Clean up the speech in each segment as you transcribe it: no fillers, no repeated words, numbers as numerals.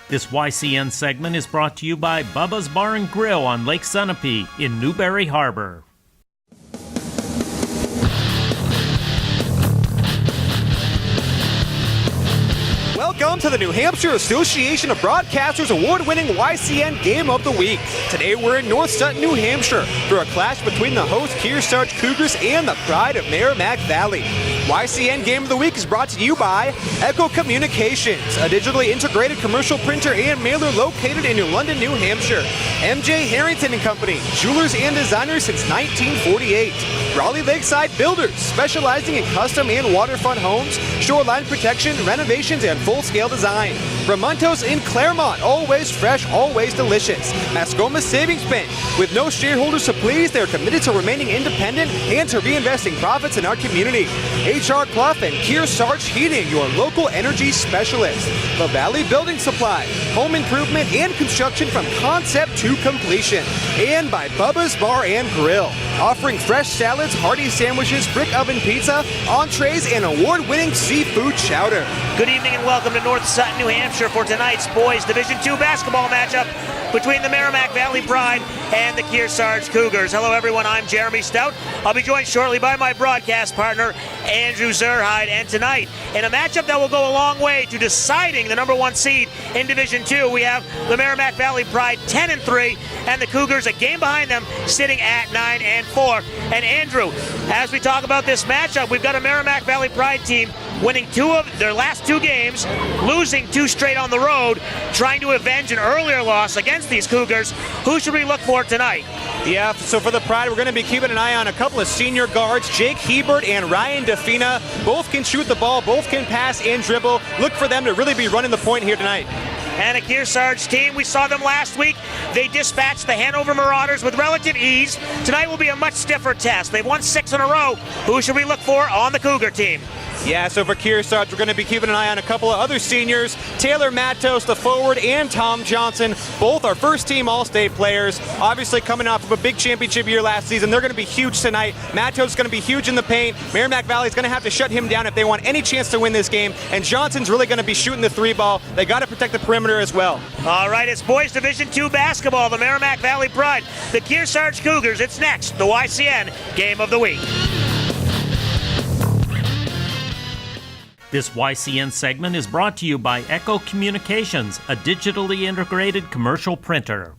This YCN segment is brought to you by Bubba's Bar and Grill on Lake Sunapee in Newberry Harbor. Welcome to the New Hampshire Association of Broadcasters award-winning YCN Game of the Week. Today we're in North Sutton, New Hampshire for a clash between the host Kearsarge Cougars and the pride of Merrimack Valley. YCN Game of the Week is brought to you by Echo Communications, a digitally integrated commercial printer and mailer located in New London, New Hampshire. MJ Harrington and Company, jewelers and designers since 1948. Raleigh Lakeside Builders, specializing in custom and waterfront homes, shoreline protection, renovations, and full-scale design. Ramontos in Claremont, always fresh, always delicious. Mascoma Savings Bank, with no shareholders to please, they're committed to remaining independent and to reinvesting profits in our community. HR Clough and Kearsarge Heating, your local energy specialist. The Valley Building Supply, home improvement and construction from concept to completion. And by Bubba's Bar and Grill, offering fresh salads, hearty sandwiches, brick oven pizza, entrees, and award-winning seafood chowder. Good evening and welcome to North Sutton, New Hampshire for tonight's boys Division II basketball matchup between the Merrimack Valley Pride and the Kearsarge Cougars. Hello everyone, I'm Jeremy Stout. I'll be joined shortly by my broadcast partner, Andrew Zerhide. And tonight, in a matchup that will go a long way to deciding the number one seed in Division II, we have the Merrimack Valley Pride 10-3 and the Cougars a game behind them sitting at 9-4. And Andrew, as we talk about this matchup, we've got a Merrimack Valley Pride team winning two of their last two games, losing two straight on the road, trying to avenge an earlier loss against these Cougars. Who should we look for tonight? Yeah, so for the Pride, we're going to be keeping an eye on a couple of senior guards, Jake Hebert and Ryan Defina. Both can shoot the ball, both can pass and dribble. Look for them to really be running the point here tonight. And a Kearsarge team, we saw them last week. They dispatched the Hanover Marauders with relative ease. Tonight will be a much stiffer test. They've won 6 in a row. Who should we look for on the Cougar team? Yeah, so for Kearsarge, we're going to be keeping an eye on a couple of other seniors, Taylor Matos, the forward, and Tom Johnson. Both are first-team All-State players, obviously coming off of a big championship year last season. They're going to be huge tonight. Matos is going to be huge in the paint. Merrimack Valley is going to have to shut him down if they want any chance to win this game, and Johnson's really going to be shooting the three ball. They got to protect the perimeter as well. All right, it's boys Division II basketball, the Merrimack Valley Pride, the Kearsarge Cougars. It's next, the YCN Game of the Week. This YCN segment is brought to you by Echo Communications, a digitally integrated commercial printer.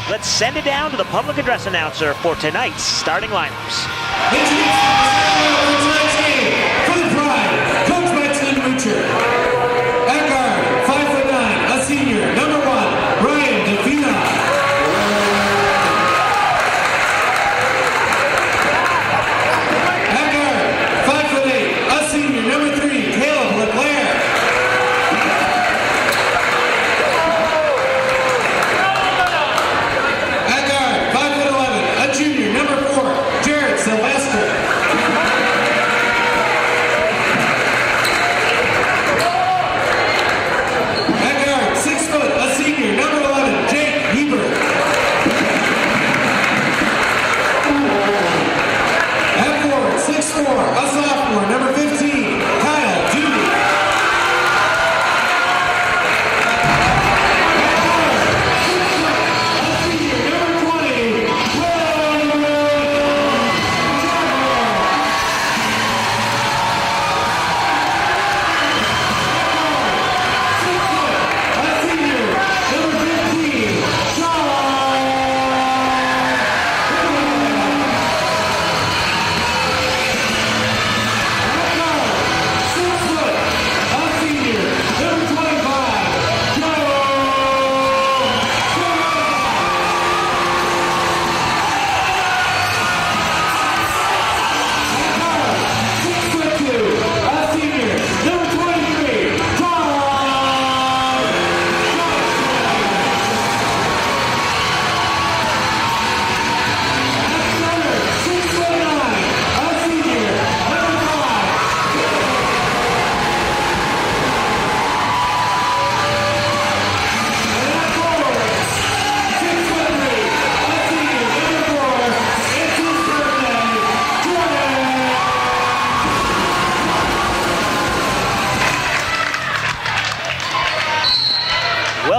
Let's send it down to the public address announcer for tonight's starting lineups. Tonight's game for the Pride, coached by Tim Richard. At guard, 5'9", a senior, number 1, Ryan Defina.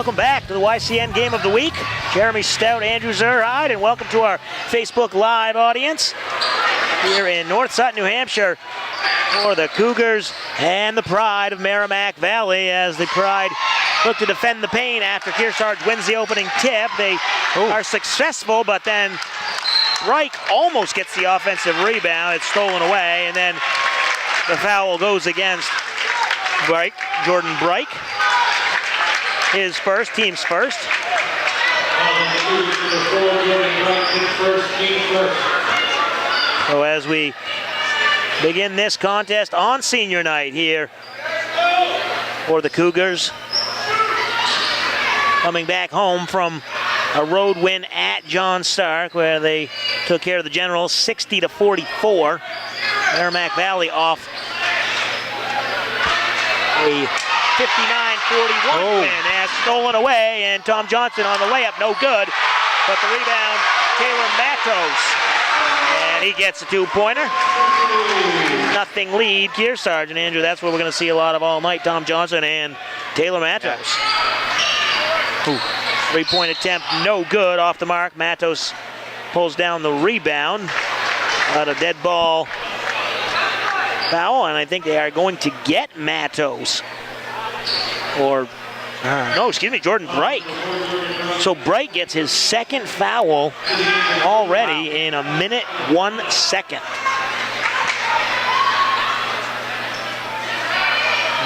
Welcome back to the YCN Game of the Week. Jeremy Stout, Andrew Zerhide, and welcome to our Facebook Live audience here in North Sutton, New Hampshire, for the Cougars and the Pride of Merrimack Valley, as the Pride look to defend the paint after Kearsarge wins the opening tip. They are successful, but then Reich almost gets the offensive rebound. It's stolen away, and then the foul goes against Reich, Jordan Reich. His first, team's first. So as we begin this contest on senior night here for the Cougars, coming back home from a road win at John Stark, where they took care of the Generals 60-44. Merrimack Valley off a 59-41 win, as stolen away, and Tom Johnson on the layup, no good, but the rebound, Taylor Matos, and he gets a two-pointer. Nothing lead, Kearsarge, and Andrew, that's what we're going to see a lot of all night, Tom Johnson and Taylor Matos. Three-point attempt, no good, off the mark. Matos pulls down the rebound, out of dead ball foul, and I think they are going to get Matos. Jordan Bright. So Bright gets his second foul already in a minute, 1 second.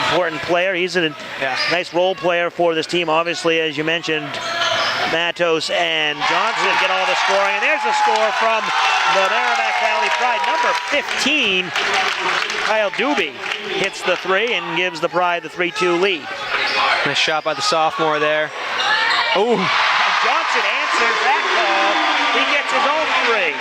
Important player. He's a nice role player for this team. Obviously, as you mentioned, Matos and Johnson get all the scoring. And there's a score from the Merrimack Valley Pride. Number 15, Kyle Doobie, hits the three and gives the Pride the 3-2 lead. Nice shot by the sophomore there. Oh. And Johnson answers that call. He gets his own three.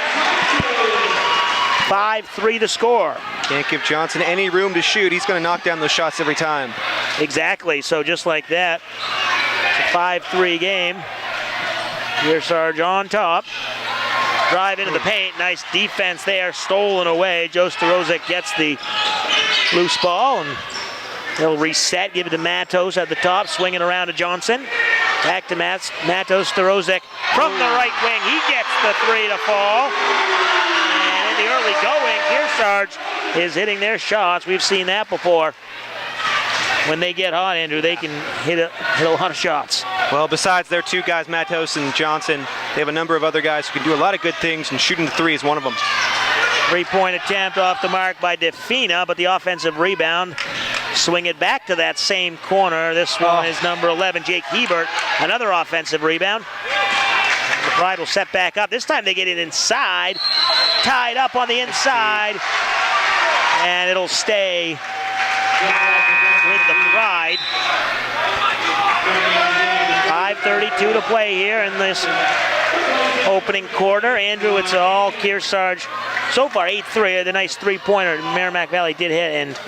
5-3 the score. Can't give Johnson any room to shoot. He's going to knock down those shots every time. Exactly. So just like that, it's a 5-3 game. Kearsarge on top. Drive into the paint. Nice defense there. Stolen away. Joe Starozic gets the loose ball, and he'll reset, give it to Matos at the top, swinging around to Johnson. Back to Matos, Starozic from the right wing. He gets the three to fall. And in the early going, Kearsarge is hitting their shots. We've seen that before. When they get hot, Andrew, they can hit a lot of shots. Well, besides their two guys, Matos and Johnson, they have a number of other guys who can do a lot of good things, and shooting the three is one of them. Three-point attempt off the mark by DeFina, but the offensive rebound, swing it back to that same corner. This one is number 11, Jake Hebert. Another offensive rebound. The Pride will set back up. This time they get it inside, tied up on the inside, and it'll stay with the Pride. 5:32 to play here in this opening quarter. Andrew, it's all Kearsarge so far, 8-3. The nice three-pointer Merrimack Valley did hit, and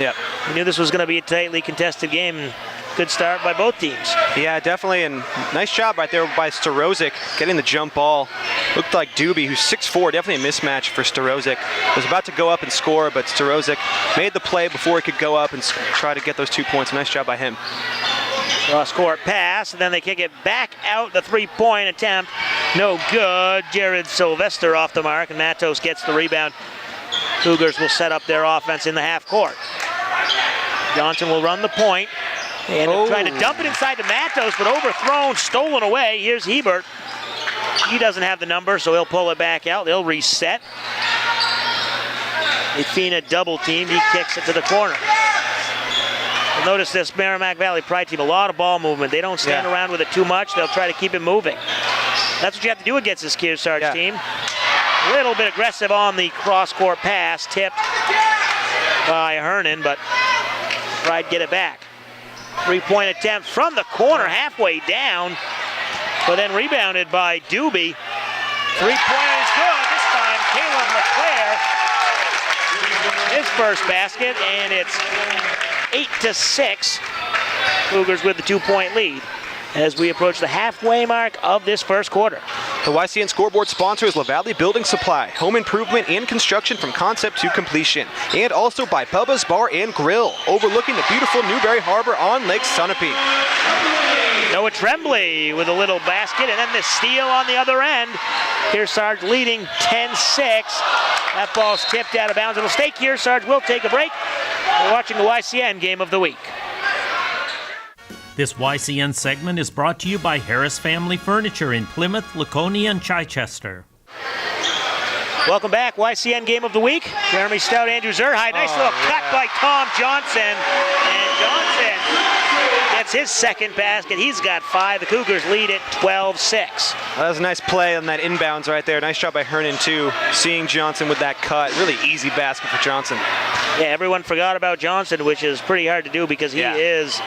we knew this was going to be a tightly contested game. Good start by both teams. Yeah, definitely, and nice job right there by Starozic getting the jump ball. Looked like Doobie, who's 6'4", definitely a mismatch for Starozic. Was about to go up and score, but Starozic made the play before he could go up and try to get those 2 points. Nice job by him. Cross-court pass, and then they kick it back out. The three-point attempt, no good. Jared Sylvester off the mark, and Matos gets the rebound. Cougars will set up their offense in the half court. Johnson will run the point. And trying to dump it inside to Matos, but overthrown, stolen away. Here's Hebert. He doesn't have the number, so he'll pull it back out. They'll reset. Ifina double teamed. He kicks it to the corner. You'll notice this Merrimack Valley Pride team, a lot of ball movement. They don't stand around with it too much. They'll try to keep it moving. That's what you have to do against this Kearsarge team. A little bit aggressive on the cross-court pass, tipped by Hernan, but Pride get it back. Three-point attempt from the corner, halfway down, but then rebounded by Doobie. Three-pointer is good. This time, Caleb LeClaire, his first basket, and it's 8-6. Cougars with the 2-point lead as we approach the halfway mark of this first quarter. The YCN scoreboard sponsor is LaValley Building Supply, home improvement and construction from concept to completion. And also by Bubba's Bar and Grill, overlooking the beautiful Newberry Harbor on Lake Sunapee. Noah Tremblay with a little basket, and then the steal on the other end. Kearsarge leading 10-6. That ball's tipped out of bounds. It'll stay Kearsarge. We'll take a break. We're watching the YCN Game of the Week. This YCN segment is brought to you by Harris Family Furniture in Plymouth, Laconia, and Chichester. Welcome back, YCN Game of the Week. Jeremy Stout, Andrew Zerhide. Nice little cut by Tom Johnson. And Johnson gets his second basket. He's got 5. The Cougars lead it 12-6. That was a nice play on that inbounds right there. Nice job by Hernan, too. Seeing Johnson with that cut. Really easy basket for Johnson. Yeah, everyone forgot about Johnson, which is pretty hard to do because he is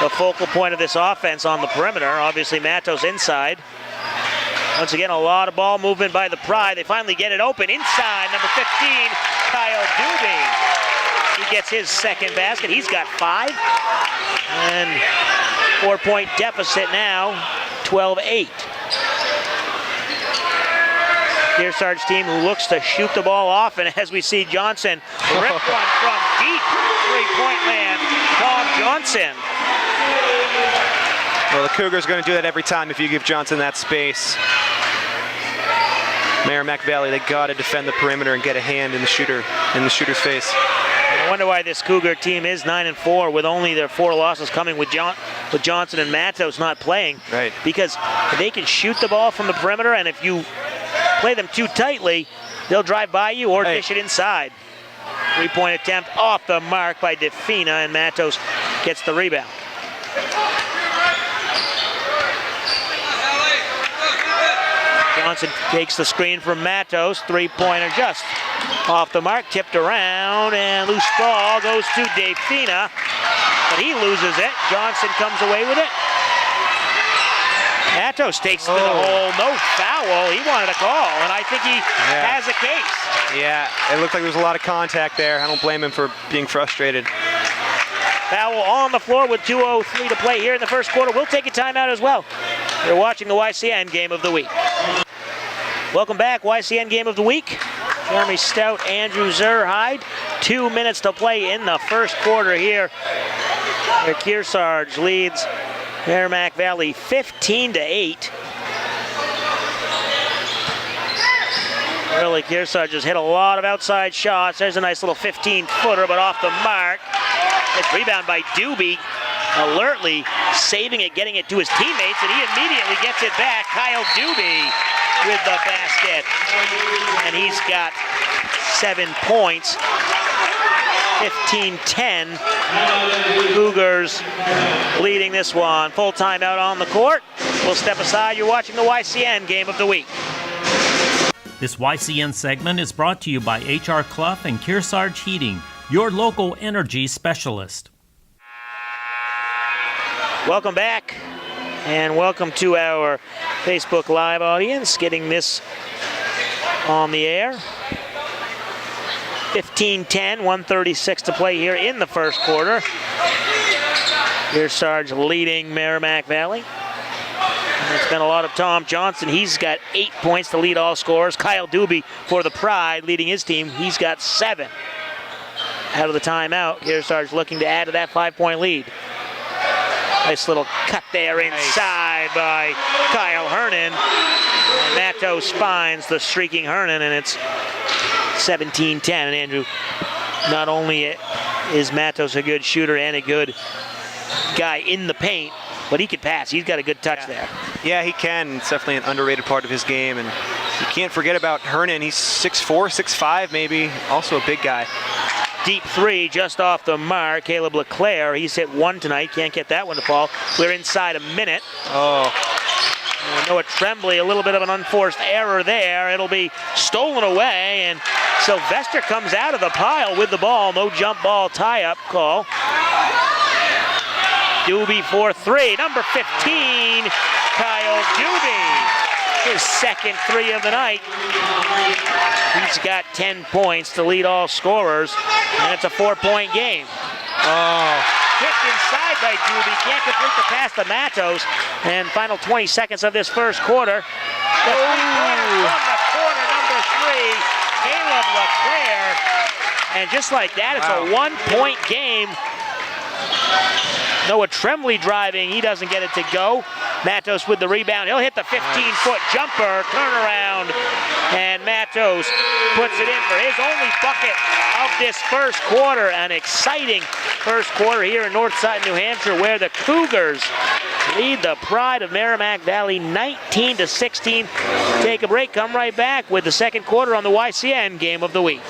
the focal point of this offense on the perimeter. Obviously, Matos inside. Once again, a lot of ball movement by the Pride. They finally get it open inside. Number 15, Kyle Doobie. He gets his second basket. He's got 5. And 4-point deficit now, 12-8. Kearsarge team who looks to shoot the ball off, and as we see Johnson rip one from deep three-point land, Tom Johnson. Well, the Cougars are going to do that every time if you give Johnson that space. Merrimack Valley, they got to defend the perimeter and get a hand in the shooter's face. I wonder why this Cougar team is 9-4 with only their 4 losses coming with Johnson and Matos not playing. Right. Because they can shoot the ball from the perimeter, and if you play them too tightly, they'll drive by you or dish it inside. 3-point attempt off the mark by Defina, and Matos gets the rebound. Johnson takes the screen from Matos. 3-pointer just off the mark, tipped around, and loose ball goes to Defina, but he loses it. Johnson comes away with it. Matos takes it to the hole, no foul. He wanted a call, and I think he has a case. Yeah, it looked like there was a lot of contact there. I don't blame him for being frustrated. Foul on the floor with 2:03 to play here in the first quarter. We'll take a timeout as well. You're watching the YCN Game of the Week. Welcome back, YCN Game of the Week. Jeremy Stout, Andrew Zerhide. 2 minutes to play in the first quarter here. Kearsarge leads Merrimack Valley 15-8. Really, Kearsarge has hit a lot of outside shots. There's a nice little 15-footer, but off the mark. It's rebound by Doobie, alertly saving it, getting it to his teammates, and he immediately gets it back. Kyle Doobie with the basket, and he's got 7 points. 15-10. Cougars leading this one. Full timeout on the court. We'll step aside. You're watching the YCN Game of the Week. This YCN segment is brought to you by H.R. Clough and Kearsarge Heating, your local energy specialist. Welcome back, and welcome to our Facebook Live audience, getting this on the air. 15-10, 1:36 to play here in the first quarter. Kearsarge leading Merrimack Valley. And it's been a lot of Tom Johnson. He's got 8 points to lead all scorers. Kyle Doobie for the Pride leading his team. He's got 7. Out of the timeout, Kearsarge looking to add to that 5-point lead. Nice little cut there inside by Kyle Hernan. And Matos finds the streaking Hernan, and it's 17-10. And Andrew, not only is Matos a good shooter and a good guy in the paint, but he can pass. He's got a good touch there. Yeah, he can. It's definitely an underrated part of his game. And you can't forget about Hernan. He's 6'4", 6'5", maybe. Also a big guy. Deep 3 just off the mark. Caleb LeClaire, he's hit 1 tonight. Can't get that one to fall. We're inside a minute. Noah Tremblay, a little bit of an unforced error there. It'll be stolen away, and Sylvester comes out of the pile with the ball. No jump ball tie-up call. Doobie for 3. Number 15, Kyle Doobie. His second 3 of the night. He's got 10 points to lead all scorers, and it's a 4-point game. Kicked inside by Doobie. Can't complete the pass to Matos. And final 20 seconds of this first quarter. The three-pointer from the corner, number 3, Caleb LeClaire. And just like that, it's a 1-point game Noah Tremblay driving. He doesn't get it to go. Matos with the rebound. He'll hit the 15-foot jumper, turnaround, and Matos puts it in for his only bucket of this first quarter. An exciting first quarter here in North Sutton, New Hampshire, where the Cougars lead the Pride of Merrimack Valley 19-16. Take a break. Come right back with the second quarter on the YCN Game of the Week.